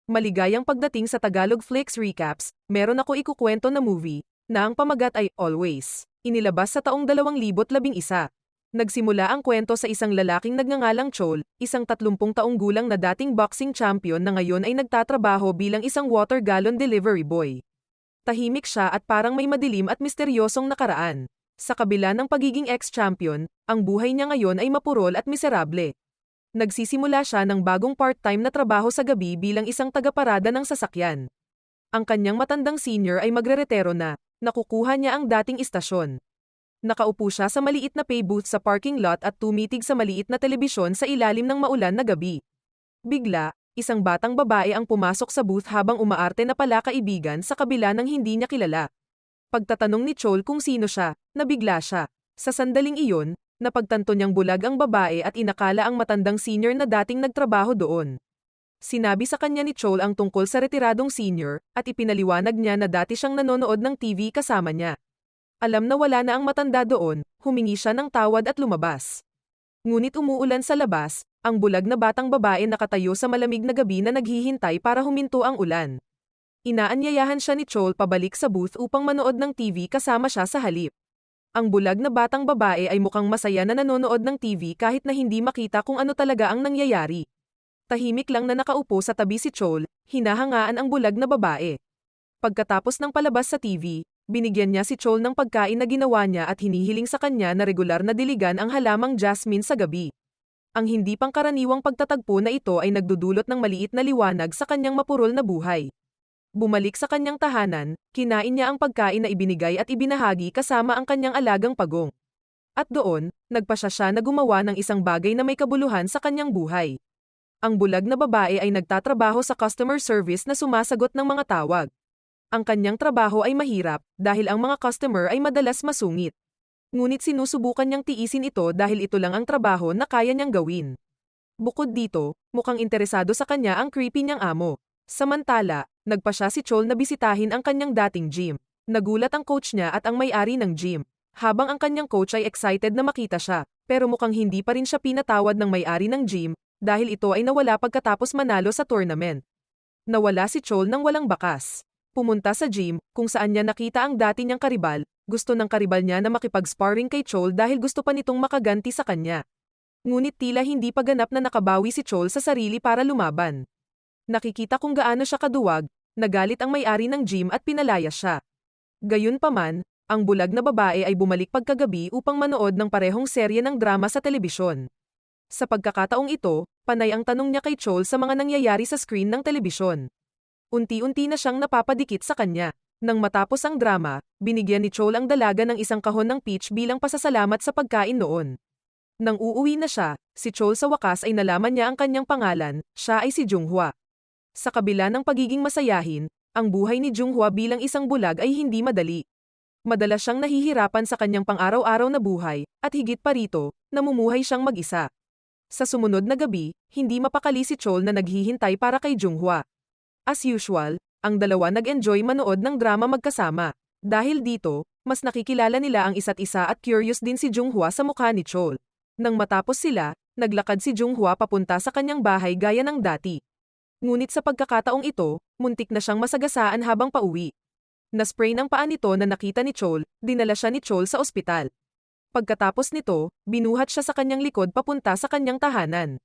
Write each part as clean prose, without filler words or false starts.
Maligayang pagdating sa Tagalog Flicks Recaps, meron ako ikukwento na movie, na ang pamagat ay Always. Inilabas sa taong 2011. Nagsimula ang kwento sa isang lalaking nagngangalang Chol, isang 30 taong gulang na dating boxing champion na ngayon ay nagtatrabaho bilang isang water gallon delivery boy. Tahimik siya at parang may madilim at misteryosong nakaraan. Sa kabila ng pagiging ex-champion, ang buhay niya ngayon ay mapurol at miserable. Nagsisimula siya ng bagong part-time na trabaho sa gabi bilang isang tagaparada ng sasakyan. Ang kanyang matandang senior ay magreretero na, nakukuha niya ang dating istasyon. Nakaupo siya sa maliit na pay booth sa parking lot at tumitig sa maliit na telebisyon sa ilalim ng maulan na gabi. Bigla, isang batang babae ang pumasok sa booth habang umaarte na pala kaibigan sa kabila ng hindi niya kilala. Pagtatanong ni Chol kung sino siya, nabigla siya. Sa sandaling iyon, napagtanto niyang bulag ang babae at inakala ang matandang senior na dating nagtrabaho doon. Sinabi sa kanya ni Chol ang tungkol sa retiradong senior at ipinaliwanag niya na dati siyang nanonood ng TV kasama niya. Alam na wala na ang matanda doon, humingi siya ng tawad at lumabas. Ngunit umuulan sa labas, ang bulag na batang babae nakatayo sa malamig na gabi na naghihintay para huminto ang ulan. Inaanyayahan siya ni Chol pabalik sa booth upang manood ng TV kasama siya sa halip. Ang bulag na batang babae ay mukhang masaya na nanonood ng TV kahit na hindi makita kung ano talaga ang nangyayari. Tahimik lang na nakaupo sa tabi si Chol, hinahangaan ang bulag na babae. Pagkatapos ng palabas sa TV, binigyan niya si Chol ng pagkain na ginawa niya at hinihiling sa kanya na regular na diligan ang halamang jasmine sa gabi. Ang hindi pangkaraniwang pagtatagpo na ito ay nagdudulot ng maliit na liwanag sa kanyang mapurol na buhay. Bumalik sa kanyang tahanan, kinain niya ang pagkain na ibinigay at ibinahagi kasama ang kanyang alagang pagong. At doon, nagpasya siya na gumawa ng isang bagay na may kabuluhan sa kanyang buhay. Ang bulag na babae ay nagtatrabaho sa customer service na sumasagot ng mga tawag. Ang kanyang trabaho ay mahirap dahil ang mga customer ay madalas masungit. Ngunit sinusubukan niyang tiisin ito dahil ito lang ang trabaho na kaya niyang gawin. Bukod dito, mukhang interesado sa kanya ang creepy niyang amo. Samantala, nagpasya si Chol na bisitahin ang kanyang dating gym. Nagulat ang coach niya at ang may-ari ng gym. Habang ang kanyang coach ay excited na makita siya, pero mukhang hindi pa rin siya pinatawad ng may-ari ng gym dahil ito ay nawala pagkatapos manalo sa tournament. Nawala si Chol nang walang bakas. Pumunta sa gym, kung saan niya nakita ang dati niyang karibal. Gusto ng karibal niya na makipag-sparring kay Chol dahil gusto pa nitong makaganti sa kanya. Ngunit tila hindi pa ganap na nakabawi si Chol sa sarili para lumaban. Nakikita kung gaano siya kaduwag, nagalit ang may-ari ng gym at pinalayas siya. Gayunpaman, ang bulag na babae ay bumalik pagkagabi upang manood ng parehong serye ng drama sa telebisyon. Sa pagkakataong ito, panay ang tanong niya kay Chol sa mga nangyayari sa screen ng telebisyon. Unti-unti na siyang napapadikit sa kanya. Nang matapos ang drama, binigyan ni Chol ang dalaga ng isang kahon ng peach bilang pasasalamat sa pagkain noon. Nang uuwi na siya, si Chol sa wakas ay nalaman niya ang kanyang pangalan, siya ay si Junghwa. Sa kabila ng pagiging masayahin, ang buhay ni Junghwa bilang isang bulag ay hindi madali. Madalas siyang nahihirapan sa kanyang pang-araw-araw na buhay, at higit pa rito, namumuhay siyang mag-isa. Sa sumunod na gabi, hindi mapakali si Chol na naghihintay para kay Junghwa. As usual, ang dalawa nag-enjoy manood ng drama magkasama. Dahil dito, mas nakikilala nila ang isa't isa at curious din si Junghwa sa mukha ni Chol. Nang matapos sila, naglakad si Junghwa papunta sa kanyang bahay gaya ng dati. Ngunit sa pagkakataong ito, muntik na siyang masagasaan habang pauwi. Naspray ng paa nito na nakita ni Chol, dinala siya ni Chol sa ospital. Pagkatapos nito, binuhat siya sa kanyang likod papunta sa kanyang tahanan.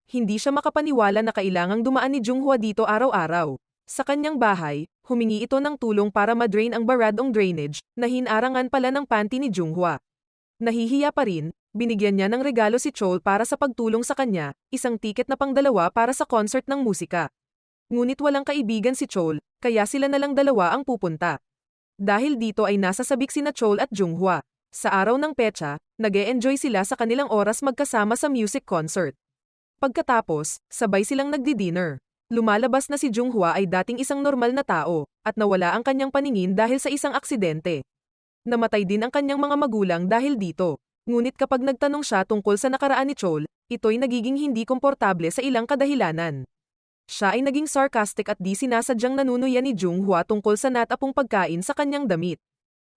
Hindi siya makapaniwala na kailangang dumaan ni Junghwa dito araw-araw. Sa kanyang bahay, humingi ito ng tulong para madrain ang baradong drainage, na hinarangan pala ng panty ni Junghwa. Nahihiya pa rin, binigyan niya ng regalo si Chol para sa pagtulong sa kanya, isang tiket na pangdalawa para sa concert ng musika. Ngunit walang kaibigan si Chol, kaya sila na lang dalawa ang pupunta. Dahil dito ay nasasabik sina Chol at Junghwa. Sa araw ng petsa, nag-e-enjoy sila sa kanilang oras magkasama sa music concert. Pagkatapos, sabay silang nagdi-dinner. Lumalabas na si Junghwa ay dating isang normal na tao, at nawala ang kanyang paningin dahil sa isang aksidente. Namatay din ang kanyang mga magulang dahil dito. Ngunit kapag nagtanong siya tungkol sa nakaraan ni Chol, ito'y nagiging hindi komportable sa ilang kadahilanan. Siya ay naging sarcastic at di sinasadyang nanunuyan ni Junghwa tungkol sa natapong pagkain sa kanyang damit.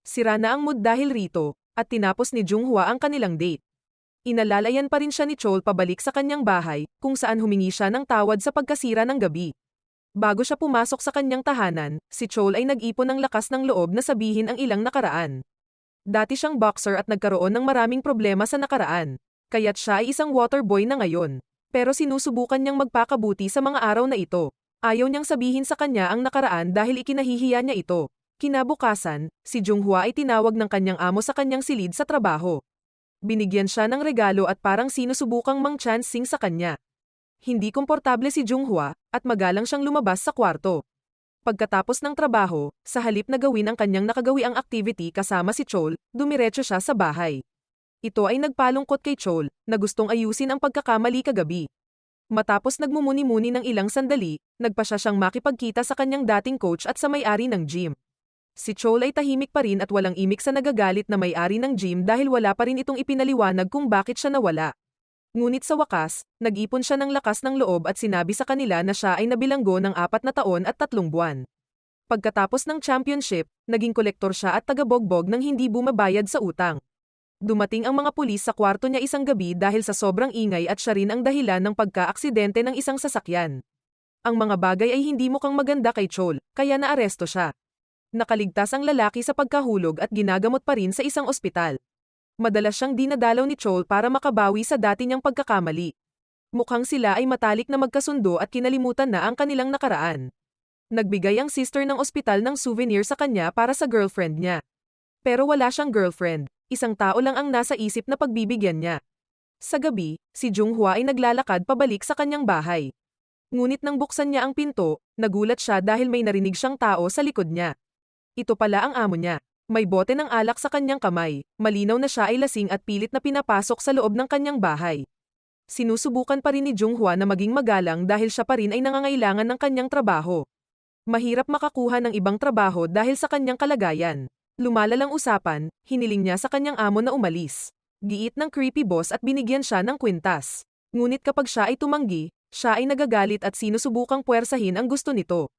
Sira na ang mood dahil rito, at tinapos ni Junghwa ang kanilang date. Inalalayan pa rin siya ni Chol pabalik sa kanyang bahay, kung saan humingi siya ng tawad sa pagkasira ng gabi. Bago siya pumasok sa kanyang tahanan, si Chol ay nag-ipon ng lakas ng loob na sabihin ang ilang nakaraan. Dati siyang boxer at nagkaroon ng maraming problema sa nakaraan. Kaya't siya ay isang water boy na ngayon. Pero sinusubukan niyang magpakabuti sa mga araw na ito. Ayaw niyang sabihin sa kanya ang nakaraan dahil ikinahihiya niya ito. Kinabukasan, si Junghwa ay tinawag ng kanyang amo sa kanyang silid sa trabaho. Binigyan siya ng regalo at parang sinusubukang mang-chancing sa kanya. Hindi komportable si Junghwa at magalang siyang lumabas sa kwarto. Pagkatapos ng trabaho, sa halip na gawin ang kanyang nakagawiang activity kasama si Chol, dumiretso siya sa bahay. Ito ay nagpalungkot kay Chol, na gustong ayusin ang pagkakamali kagabi. Matapos nagmumuni-muni ng ilang sandali, nagpasya siyang makipagkita sa kanyang dating coach at sa may-ari ng gym. Si Chol ay tahimik pa rin at walang imik sa nagagalit na may-ari ng gym dahil wala pa rin itong ipinaliwanag kung bakit siya nawala. Ngunit sa wakas, nag-ipon siya ng lakas ng loob at sinabi sa kanila na siya ay nabilanggo ng 4 na taon at 3 buwan. Pagkatapos ng championship, naging kolektor siya at tagabogbog ng hindi bumabayad sa utang. Dumating ang mga pulis sa kwarto niya isang gabi dahil sa sobrang ingay at siya rin ang dahilan ng pagka-aksidente ng isang sasakyan. Ang mga bagay ay hindi mukhang maganda kay Chol, kaya naaresto siya. Nakaligtas ang lalaki sa pagkahulog at ginagamot pa rin sa isang ospital. Madalas siyang dinadalaw ni Chol para makabawi sa dati niyang pagkakamali. Mukhang sila ay matalik na magkasundo at kinalimutan na ang kanilang nakaraan. Nagbigay ang sister ng ospital ng souvenir sa kanya para sa girlfriend niya. Pero wala siyang girlfriend, isang tao lang ang nasa isip na pagbibigyan niya. Sa gabi, si Junghwa ay naglalakad pabalik sa kanyang bahay. Ngunit nang buksan niya ang pinto, nagulat siya dahil may narinig siyang tao sa likod niya. Ito pala ang amo niya. May bote ng alak sa kanyang kamay, malinaw na siya ay lasing at pilit na pinapasok sa loob ng kanyang bahay. Sinusubukan pa rin ni Junghwa na maging magalang dahil siya pa rin ay nangangailangan ng kanyang trabaho. Mahirap makakuha ng ibang trabaho dahil sa kanyang kalagayan. Lumalalang usapan, hiniling niya sa kanyang amo na umalis. Giit ng creepy boss at binigyan siya ng kwintas. Ngunit kapag siya ay tumanggi, siya ay nagagalit at sinusubukang puwersahin ang gusto nito.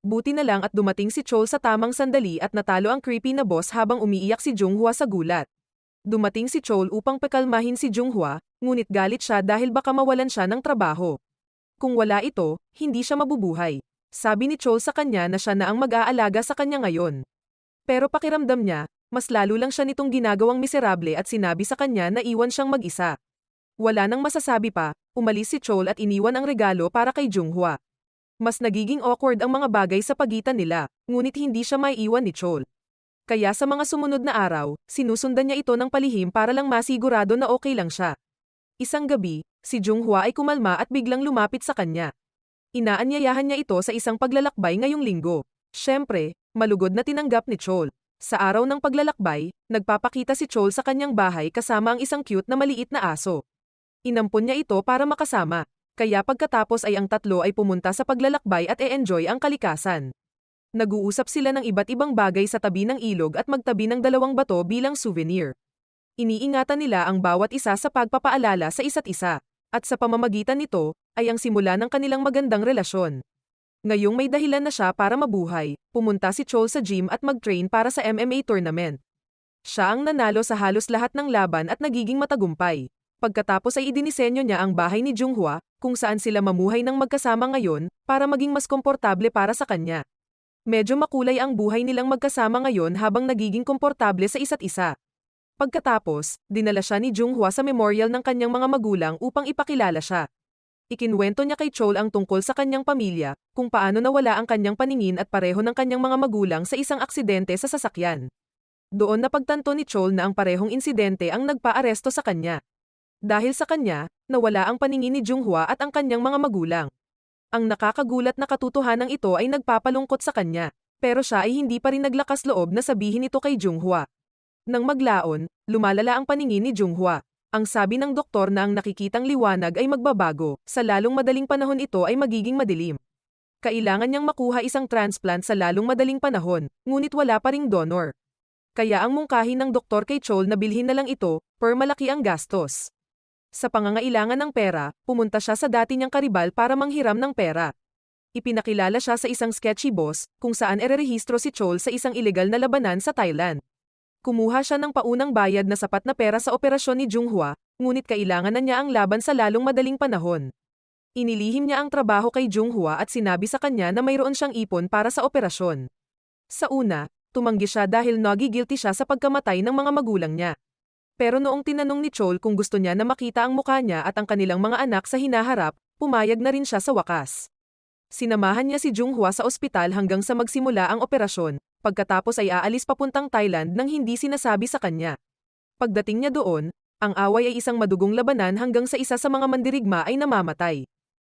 Buti na lang at dumating si Chol sa tamang sandali at natalo ang creepy na boss habang umiiyak si Junghwa sa gulat. Dumating si Chol upang pakalmahin si Junghwa, ngunit galit siya dahil baka mawalan siya ng trabaho. Kung wala ito, hindi siya mabubuhay. Sabi ni Chol sa kanya na siya na ang mag-aalaga sa kanya ngayon. Pero pakiramdam niya, mas lalo lang siya nitong ginagawang miserable at sinabi sa kanya na iwan siyang mag-isa. Wala nang masasabi pa, umalis si Chol at iniwan ang regalo para kay Junghwa. Mas nagiging awkward ang mga bagay sa pagitan nila, ngunit hindi siya maiiwan ni Chol. Kaya sa mga sumunod na araw, sinusundan niya ito ng palihim para lang masigurado na okay lang siya. Isang gabi, si Junghwa ay kumalma at biglang lumapit sa kanya. Inaanyayahan niya ito sa isang paglalakbay ngayong linggo. Siyempre, malugod na tinanggap ni Chol. Sa araw ng paglalakbay, nagpapakita si Chol sa kanyang bahay kasama ang isang cute na maliit na aso. Inampon niya ito para makasama. Kaya pagkatapos ay ang tatlo ay pumunta sa paglalakbay at e-enjoy ang kalikasan. Nag-uusap sila ng iba't ibang bagay sa tabi ng ilog at magtabi ng 2 bato bilang souvenir. Iniingatan nila ang bawat isa sa pagpapaalala sa isa't isa, at sa pamamagitan nito, ay ang simula ng kanilang magandang relasyon. Ngayong may dahilan na siya para mabuhay, pumunta si Chol sa gym at mag-train para sa MMA tournament. Siya ang nanalo sa halos lahat ng laban at nagiging matagumpay. Pagkatapos ay idinisenyo niya ang bahay ni Junghwa, kung saan sila mamuhay ng magkasama ngayon, para maging mas komportable para sa kanya. Medyo makulay ang buhay nilang magkasama ngayon habang nagiging komportable sa isa't isa. Pagkatapos, dinala siya ni Junghwa sa memorial ng kanyang mga magulang upang ipakilala siya. Ikinwento niya kay Chol ang tungkol sa kanyang pamilya, kung paano nawala ang kanyang paningin at pareho ng kanyang mga magulang sa isang aksidente sa sasakyan. Doon napagtanto ni Chol na ang parehong insidente ang nagpaaresto sa kanya. Dahil sa kanya, nawala ang paningin ni Junghwa at ang kanyang mga magulang. Ang nakakagulat na katotohanan ito ay nagpapalungkot sa kanya, pero siya ay hindi pa rin naglakas loob na sabihin ito kay Junghwa. Nang maglaon, lumalala ang paningin ni Junghwa. Ang sabi ng doktor na ang nakikitang liwanag ay magbabago, sa lalong madaling panahon ito ay magiging madilim. Kailangan niyang makuha isang transplant sa lalong madaling panahon, ngunit wala pa ring donor. Kaya ang mungkahi ng doktor kay Chol na bilhin na lang ito, per malaki ang gastos. Sa pangangailangan ng pera, pumunta siya sa dati niyang karibal para manghiram ng pera. Ipinakilala siya sa isang sketchy boss, kung saan ererehistro si Chol sa isang ilegal na labanan sa Thailand. Kumuha siya ng paunang bayad na sapat na pera sa operasyon ni Junghwa, ngunit kailangan na niya ang laban sa lalong madaling panahon. Inilihim niya ang trabaho kay Junghwa at sinabi sa kanya na mayroon siyang ipon para sa operasyon. Sa una, tumanggi siya dahil nagigilty siya sa pagkamatay ng mga magulang niya. Pero noong tinanong ni Chol kung gusto niya na makita ang mukha niya at ang kanilang mga anak sa hinaharap, pumayag na rin siya sa wakas. Sinamahan niya si Junghwa sa ospital hanggang sa magsimula ang operasyon, pagkatapos ay aalis papuntang Thailand nang hindi sinasabi sa kanya. Pagdating niya doon, ang away ay isang madugong labanan hanggang sa isa sa mga mandirigma ay namamatay.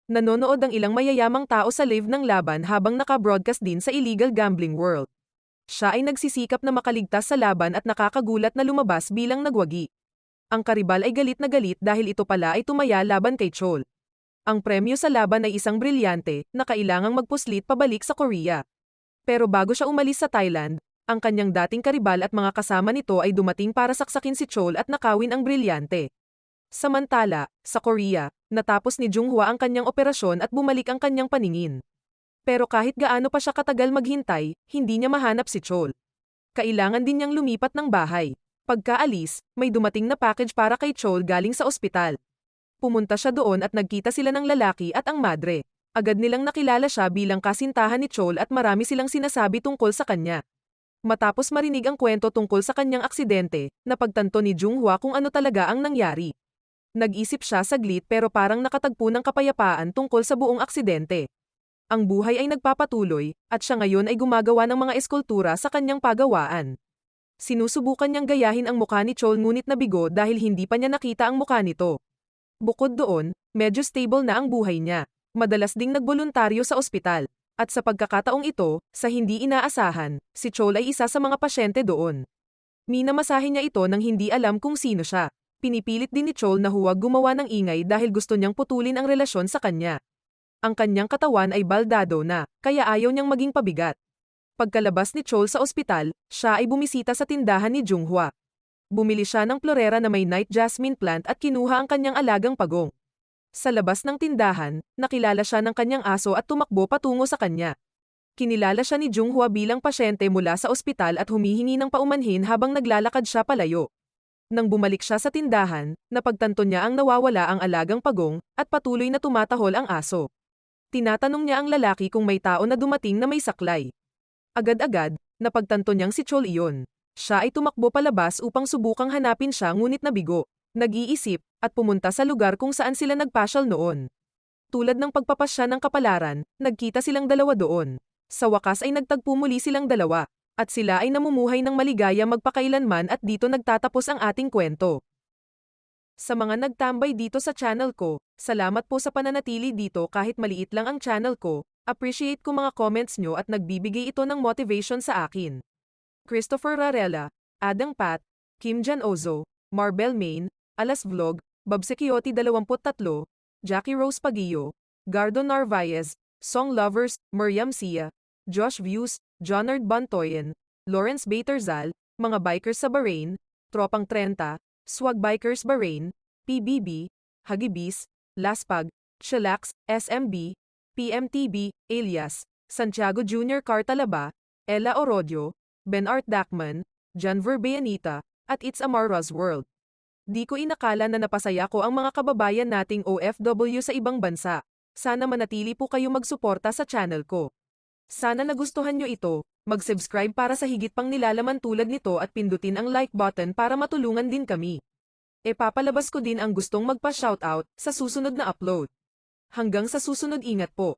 Nanonood ang ilang mayayamang tao sa live ng laban habang naka-broadcast din sa illegal gambling world. Siya ay nagsisikap na makaligtas sa laban at nakakagulat na lumabas bilang nagwagi. Ang karibal ay galit na galit dahil ito pala ay tumaya laban kay Chol. Ang premyo sa laban ay isang brilyante na kailangang magpuslit pabalik sa Korea. Pero bago siya umalis sa Thailand, ang kanyang dating karibal at mga kasama nito ay dumating para saksakin si Chol at nakawin ang brilyante. Samantala, sa Korea, natapos ni Junghwa ang kanyang operasyon at bumalik ang kanyang paningin. Pero kahit gaano pa siya katagal maghintay, hindi niya mahanap si Chol. Kailangan din niyang lumipat ng bahay. Pagkaalis, may dumating na package para kay Chol galing sa ospital. Pumunta siya doon at nagkita sila ng lalaki at ang madre. Agad nilang nakilala siya bilang kasintahan ni Chol at marami silang sinasabi tungkol sa kanya. Matapos marinig ang kwento tungkol sa kanyang aksidente, napagtanto ni Junghwa kung ano talaga ang nangyari. Nag-isip siya saglit pero parang nakatagpo ng kapayapaan tungkol sa buong aksidente. Ang buhay ay nagpapatuloy, at siya ngayon ay gumagawa ng mga eskultura sa kanyang pagawaan. Sinusubukan niyang gayahin ang mukha ni Chol ngunit nabigo dahil hindi pa niya nakita ang mukha nito. Bukod doon, medyo stable na ang buhay niya. Madalas ding nagboluntaryo sa ospital. At sa pagkakataong ito, sa hindi inaasahan, si Chol ay isa sa mga pasyente doon. Minamasahe niya ito nang hindi alam kung sino siya. Pinipilit din ni Chol na huwag gumawa ng ingay dahil gusto niyang putulin ang relasyon sa kanya. Ang kanyang katawan ay baldado na, kaya ayaw niyang maging pabigat. Pagkalabas ni Chol sa ospital, siya ay bumisita sa tindahan ni Junghwa. Bumili siya ng florera na may night jasmine plant at kinuha ang kanyang alagang pagong. Sa labas ng tindahan, nakilala siya ng kanyang aso at tumakbo patungo sa kanya. Kinilala siya ni Junghwa bilang pasyente mula sa ospital at humihingi ng paumanhin habang naglalakad siya palayo. Nang bumalik siya sa tindahan, napagtanto niya ang nawawala ang alagang pagong at patuloy na tumatahol ang aso. Tinatanong niya ang lalaki kung may tao na dumating na may saklay. Agad-agad, napagtanto niyang si Chol iyon. Siya ay tumakbo palabas upang subukang hanapin siya ngunit nabigo. Nag-iisip, at pumunta sa lugar kung saan sila nagpasyal noon. Tulad ng pagpapasya ng kapalaran, nagkita silang dalawa doon. Sa wakas ay nagtagpo muli silang dalawa. At sila ay namumuhay ng maligaya magpakailanman at dito nagtatapos ang ating kwento. Sa mga nagtambay dito sa channel ko, salamat po sa pananatili dito kahit maliit lang ang channel ko. Appreciate ko mga comments nyo at nagbibigay ito ng motivation sa akin. Christopher Rarella, Adang Pat, Kim Jan Ozo, Marbel Main, Alas Vlog, Babsekioty 23, Jackie Rose Pagillo, Gardo Narvaez, Song Lovers, Miriam Sia, Josh Views, Jonard Bantoyen, Lawrence Baterzal, Mga Bikers sa Bahrain, Tropang 30, Swag Bikers Bahrain, PBB, Hagibis, Laspag, Chillax, SMB, PMTB, alias, Santiago Jr. Cartalaba, Ella Orodio, Ben Art Dacman, Jan Verbeanita, at It's Amara's World. Di ko inakala na napasaya ko ang mga kababayan nating OFW sa ibang bansa. Sana manatili po kayo magsuporta sa channel ko. Sana nagustuhan nyo ito, mag-subscribe para sa higit pang nilalaman tulad nito at pindutin ang like button para matulungan din kami. Papalabas ko din ang gustong magpa-shoutout sa susunod na upload. Hanggang sa susunod, ingat po.